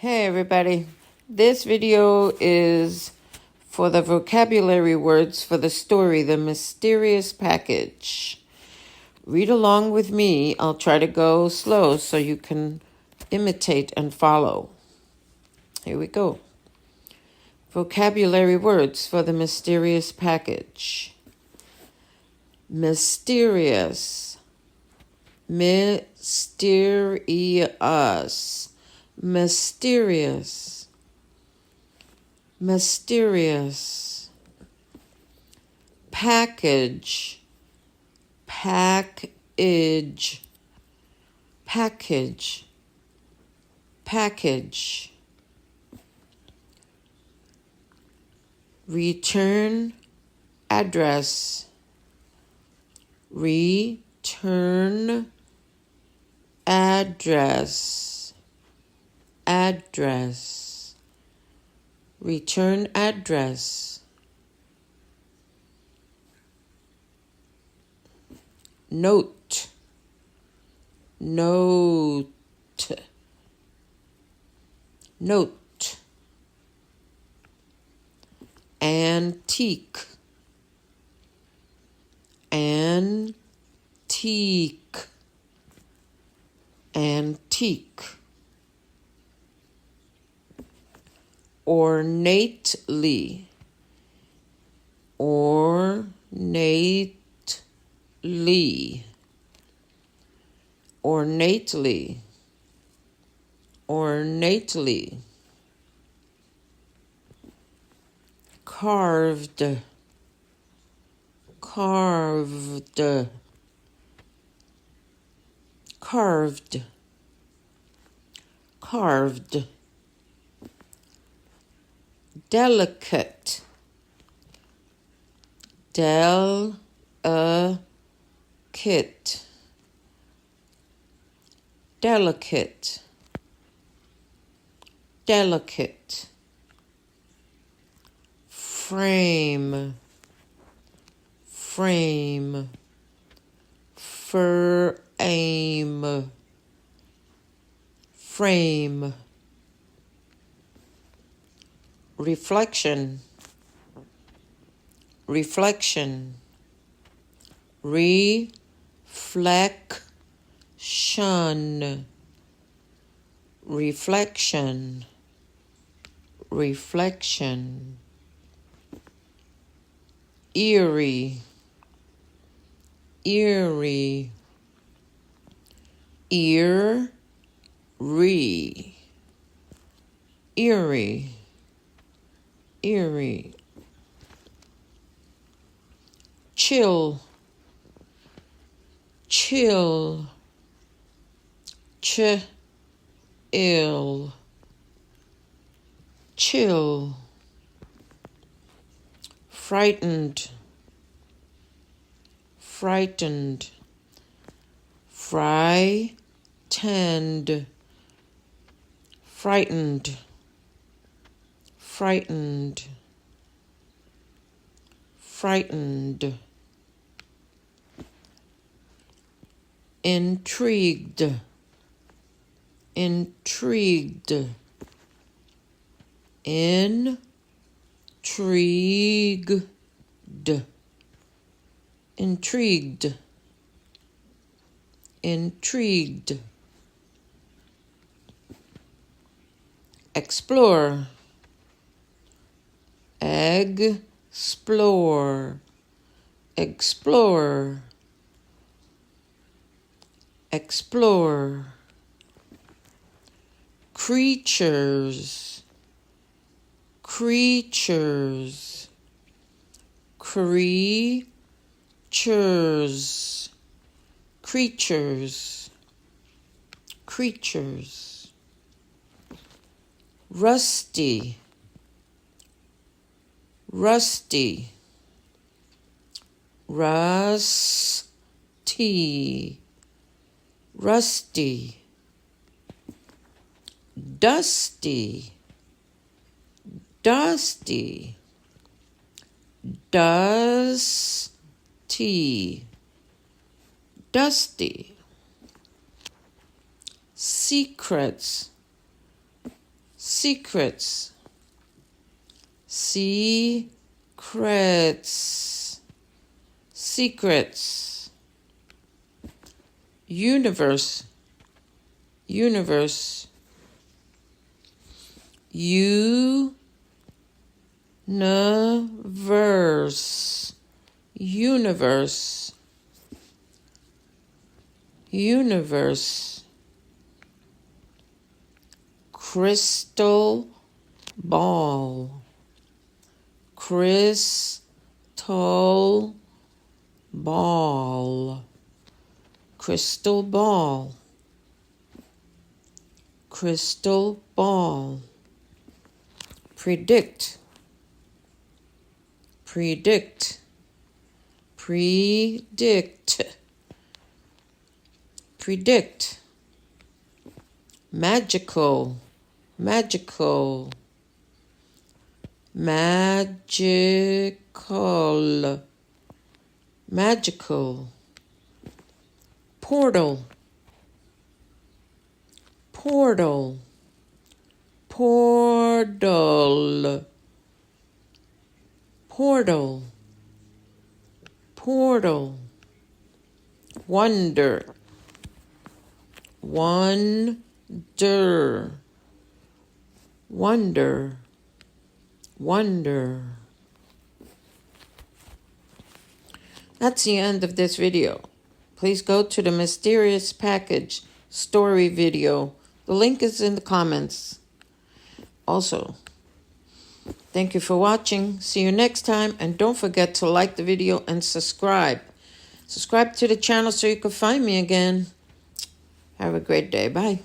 Hey everybody, this video is for the vocabulary words for the story, The Mysterious Package. Read along with me. I'll try to go slow so you can imitate and follow. Here we go. Vocabulary words for the mysterious package. Mysterious. Mysterious. Mysterious. Mysterious. Package. Package. Package. Package. Return address. Return address. Address. Return address. Note. Note. Note. Antique. Antique. Antique. Ornately. Ornately. Ornately. Ornately. Carved. Carved. Carved. Carved. Delicate. Delicate. Delicate. Delicate. Frame. Frame. Frame. Frame. Reflection. Reflection. Reflection. Reflection. Reflection. Eerie. Eerie. Eerie. Eerie. Eerie. Chil. Chil. Chil. Chill. Frightened. Frightened. Frightened. Frightened. Frightened. Frightened. Intrigued. Intrigued. Intrigued. Intrigued. Intrigued. Explore. Explore. Explore. Explore. Creatures. Creatures. Creatures. Creatures. Creatures. Rusty. Rusty. Rusty. Rusty. Dusty. Dusty. Dusty. Dusty. Secrets. secrets, secrets, secrets, universe, universe, universe, universe, universe, crystal ball, crystal ball, crystal ball, crystal ball, predict, predict, predict, predict, magical, magical, magical, magical, portal, portal, portal, portal, portal, wonder, wonder, wonder, wonder. That's the end of this video. Please go to the Mysterious Package story video. The link is in the comments. Also, thank you for watching. See you next time. And don't forget to like the video and subscribe. Subscribe to the channel so you can find me again. Have a great day. Bye.